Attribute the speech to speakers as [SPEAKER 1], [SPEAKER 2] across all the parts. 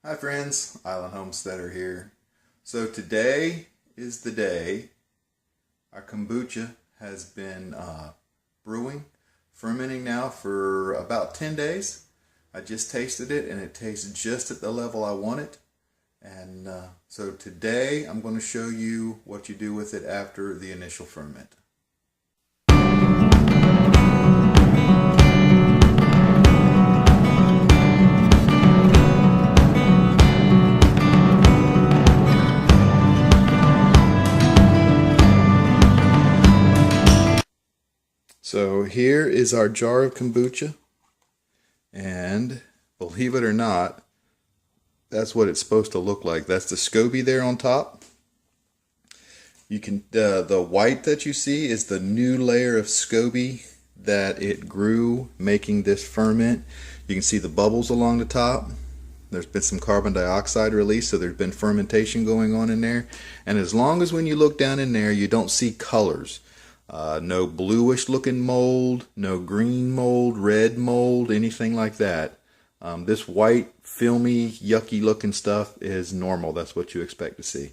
[SPEAKER 1] Hi friends, Island Homesteader here. So today is the day our kombucha has been brewing, fermenting now for about 10 days. I just tasted it and it tastes just at the level I want it. And so today I'm going to show you what you do with it after the initial ferment. So here is our jar of kombucha, and believe it or not, that's what it's supposed to look like. That's the SCOBY there on top. You can the white that you see is the new layer of SCOBY that it grew making this ferment. You can see the bubbles along the top. There's been some carbon dioxide release, so there's been fermentation going on in there. And as long as when you look down in there you don't see colors, no bluish looking mold, no green mold, red mold, anything like that. This white, filmy, yucky looking stuff is normal. That's what you expect to see.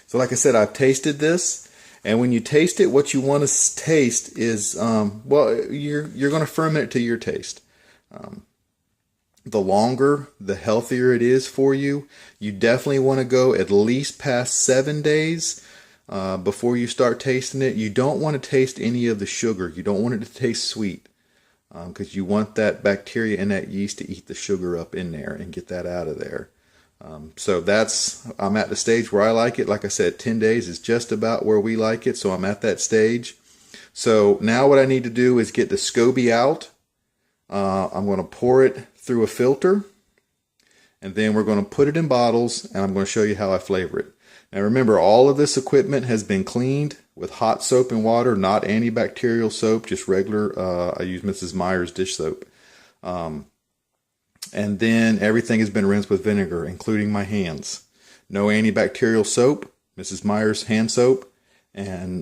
[SPEAKER 1] So like I said, I've tasted this, and when you taste it, what you want to taste is, well, you're going to ferment it to your taste. The longer, the healthier it is for you. You definitely want to go at least past 7 days. Before you start tasting it. You don't want to taste any of the sugar. You don't want it to taste sweet, because you want that bacteria and that yeast to eat the sugar up in there and get that out of there. So I'm at the stage where I like it. Like I said, 10 days is just about where we like it, so I'm at that stage. So now what I need to do is get the SCOBY out. I'm going to pour it through a filter, and then we're going to put it in bottles, and I'm going to show you how I flavor it. Now remember, all of this equipment has been cleaned with hot soap and water, not antibacterial soap, just regular, I use Mrs. Meyer's dish soap. And then everything has been rinsed with vinegar, including my hands. No antibacterial soap, Mrs. Meyer's hand soap, and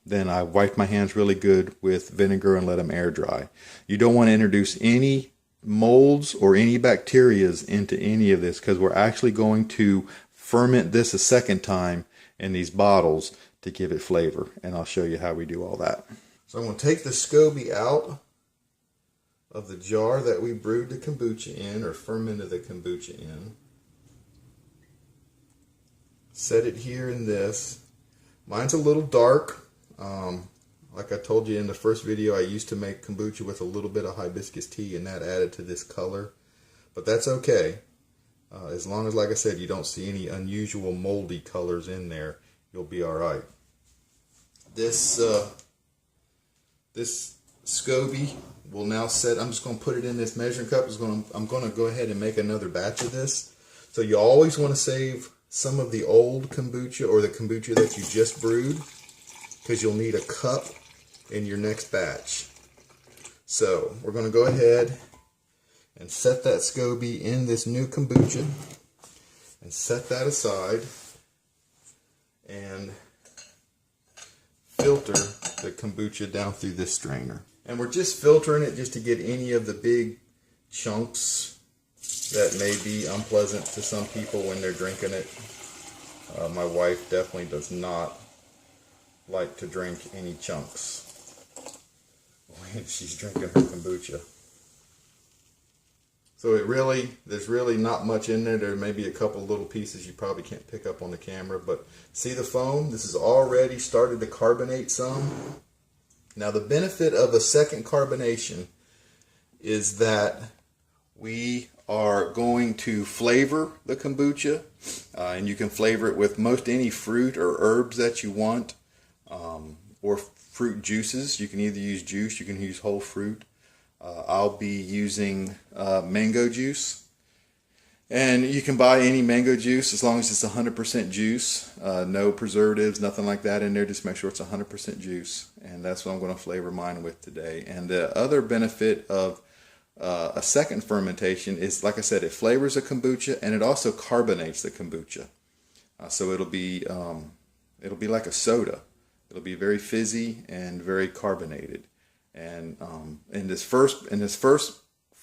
[SPEAKER 1] then I wipe my hands really good with vinegar and let them air dry. You don't want to introduce any molds or any bacterias into any of this, because we're actually going to ferment this a second time in these bottles to give it flavor, and I'll show you how we do all that. So I'm going to take the SCOBY out of the jar that we brewed the kombucha in, or fermented the kombucha in. Set it here in this. Mine's a little dark. Like I told you in the first video, I used to make kombucha with a little bit of hibiscus tea, and that added to this color, but that's okay. As long as, like I said, you don't see any unusual moldy colors in there, you'll be alright. This SCOBY will now set. I'm just going to put it in this measuring cup. I'm going to go ahead and make another batch of this. So you always want to save some of the old kombucha, or the kombucha that you just brewed, because you'll need a cup in your next batch. So we're going to go ahead and set that SCOBY in this new kombucha, and set that aside, and filter the kombucha down through this strainer. And we're just filtering it just to get any of the big chunks that may be unpleasant to some people when they're drinking it. My wife definitely does not like to drink any chunks when she's drinking her kombucha. So there's really not much in there. There may be a couple little pieces you probably can't pick up on the camera, but see the foam? This has already started to carbonate some. Now the benefit of a second carbonation is that we are going to flavor the kombucha, and you can flavor it with most any fruit or herbs that you want, or fruit juices. You can either use juice, you can use whole fruit. I'll be using mango juice, and you can buy any mango juice as long as it's 100% juice, no preservatives, nothing like that in there. Just make sure it's 100% juice, and that's what I'm going to flavor mine with today. And the other benefit of a second fermentation is, like I said, it flavors the kombucha, and it also carbonates the kombucha. So it'll be like a soda. It'll be very fizzy and very carbonated. And in this first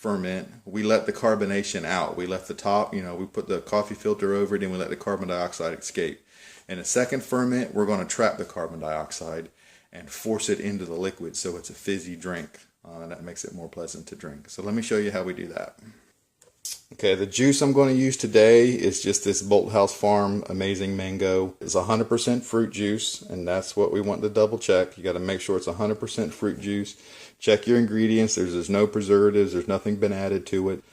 [SPEAKER 1] ferment, we let the carbonation out. We left the top, we put the coffee filter over it and we let the carbon dioxide escape. In a second ferment, we're going to trap the carbon dioxide and force it into the liquid so it's a fizzy drink. And that makes it more pleasant to drink. So let me show you how we do that. Okay, the juice I'm going to use today is just this Bolthouse Farm Amazing Mango. It's 100% fruit juice, and that's what we want to double check. You got to make sure it's 100% fruit juice. Check your ingredients. There's no preservatives. There's nothing been added to it.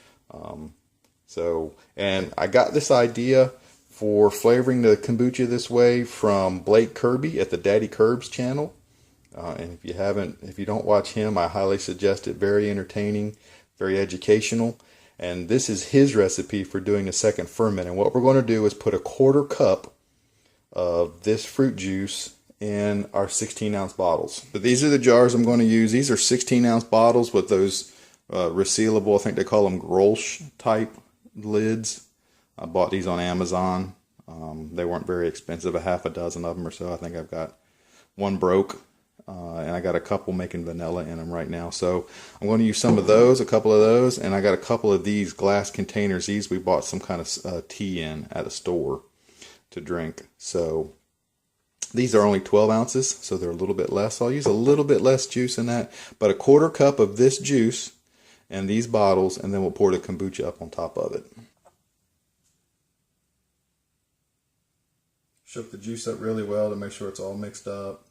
[SPEAKER 1] And I got this idea for flavoring the kombucha this way from Blake Kirby at the Daddy Curbs channel. And if you don't watch him, I highly suggest it. Very entertaining, very educational. And this is his recipe for doing a second ferment. And what we're going to do is put a 1/4 cup of this fruit juice in our 16-ounce bottles. But these are the jars I'm going to use. These are 16-ounce bottles with those resealable, I think they call them Grolsch type lids. I bought these on Amazon. They weren't very expensive, a half a dozen of them or so. I think I've got one broke. And I got a couple making vanilla in them right now. So I'm going to use some of those, a couple of those, and I got a couple of these glass containers. These we bought some kind of tea in at a store to drink. So these are only 12 ounces, so they're a little bit less. So I'll use a little bit less juice in that, but a 1/4 cup of this juice and these bottles, and then we'll pour the kombucha up on top of it. Shook the juice up really well to make sure it's all mixed up.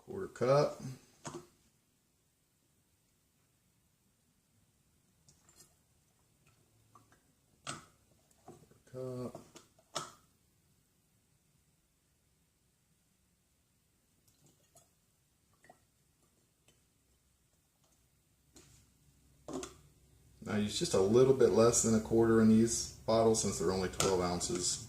[SPEAKER 1] Quarter cup. Cup. Now use just a little bit less than a 1/4 in these bottles since they're only 12 ounces.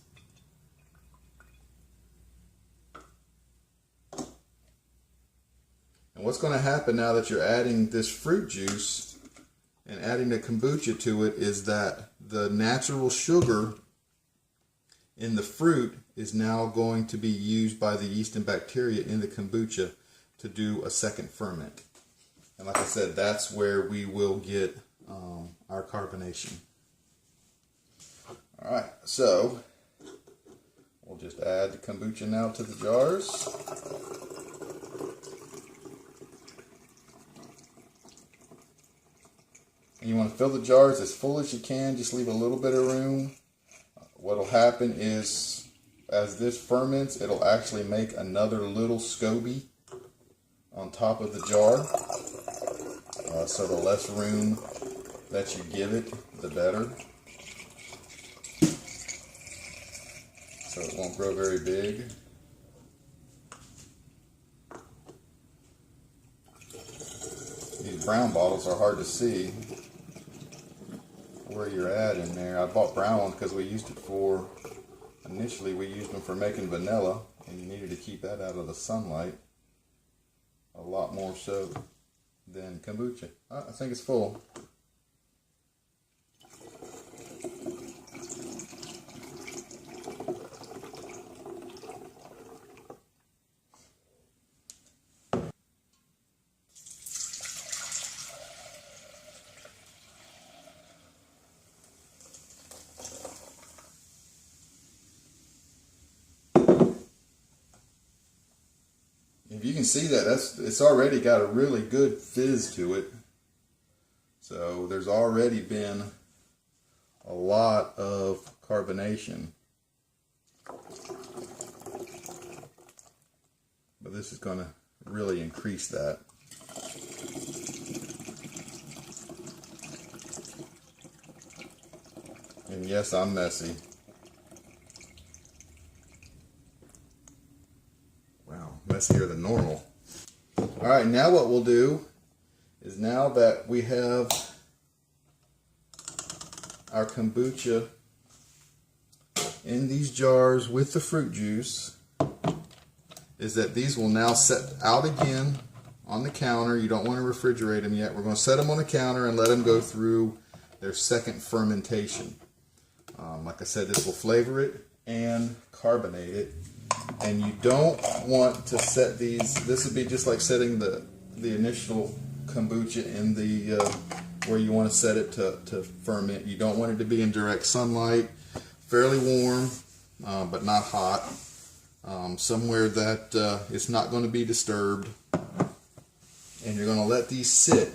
[SPEAKER 1] And what's going to happen now that you're adding this fruit juice and adding the kombucha to it is that the natural sugar in the fruit is now going to be used by the yeast and bacteria in the kombucha to do a second ferment. And like I said, that's where we will get our carbonation. Alright, so we'll just add the kombucha now to the jars. And you want to fill the jars as full as you can, just leave a little bit of room. What'll happen is, as this ferments, it'll actually make another little SCOBY on top of the jar. So the less room that you give it, the better. So it won't grow very big. These brown bottles are hard to see where you're at in there. I bought brown ones because initially we used them for making vanilla, and you needed to keep that out of the sunlight a lot more so than kombucha. I think it's full. If you can see that, it's already got a really good fizz to it. So there's already been a lot of carbonation. But this is going to really increase that. And yes, I'm messy. Messier than normal. Alright, now what we'll do is, now that we have our kombucha in these jars with the fruit juice, is that these will now set out again on the counter. You don't want to refrigerate them yet. We're going to set them on the counter and let them go through their second fermentation. Like I said, this will flavor it and carbonate it. And you don't want to set these, this would be just like setting the initial kombucha in the, where you want to set it to ferment. You don't want it to be in direct sunlight, fairly warm, but not hot. Somewhere that it's not going to be disturbed. And you're going to let these sit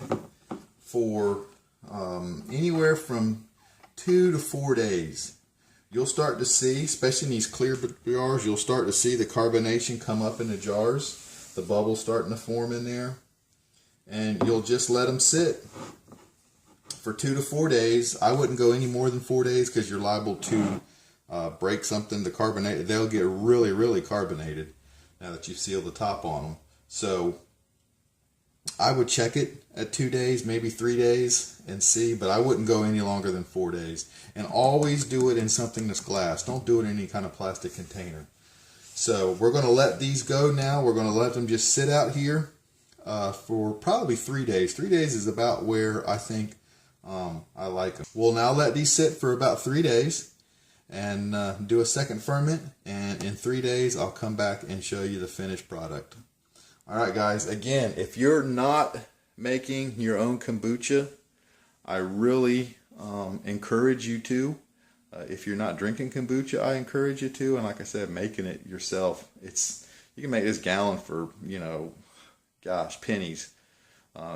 [SPEAKER 1] for anywhere from 2 to 4 days. You'll start to see, especially in these clear jars, you'll start to see the carbonation come up in the jars. The bubbles starting to form in there. And you'll just let them sit for 2 to 4 days. I wouldn't go any more than 4 days because you're liable to break something. The carbonate, they'll get really, really carbonated now that you seal the top on them. So I would check it at 2 days, maybe 3 days, and see, but I wouldn't go any longer than 4 days. And always do it in something that's glass. Don't do it in any kind of plastic container. So we're going to let these go now. We're going to let them just sit out here for probably 3 days. 3 days is about where I think I like them. We'll now let these sit for about 3 days and do a second ferment. And in 3 days, I'll come back and show you the finished product. All right, guys, again, if you're not making your own kombucha, I really encourage you to. If you're not drinking kombucha, I encourage you to. And like I said, making it yourself. You can make this gallon for, gosh, pennies.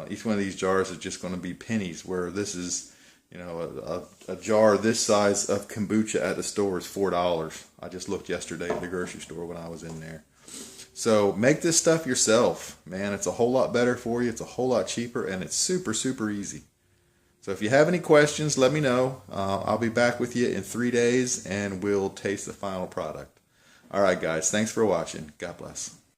[SPEAKER 1] Each one of these jars is just going to be pennies, where this is, a jar this size of kombucha at the store is $4. I just looked yesterday at the grocery store when I was in there. So make this stuff yourself, man. It's a whole lot better for you. It's a whole lot cheaper, and it's super, super easy. So if you have any questions, let me know. I'll be back with you in 3 days, and we'll taste the final product. All right, guys. Thanks for watching. God bless.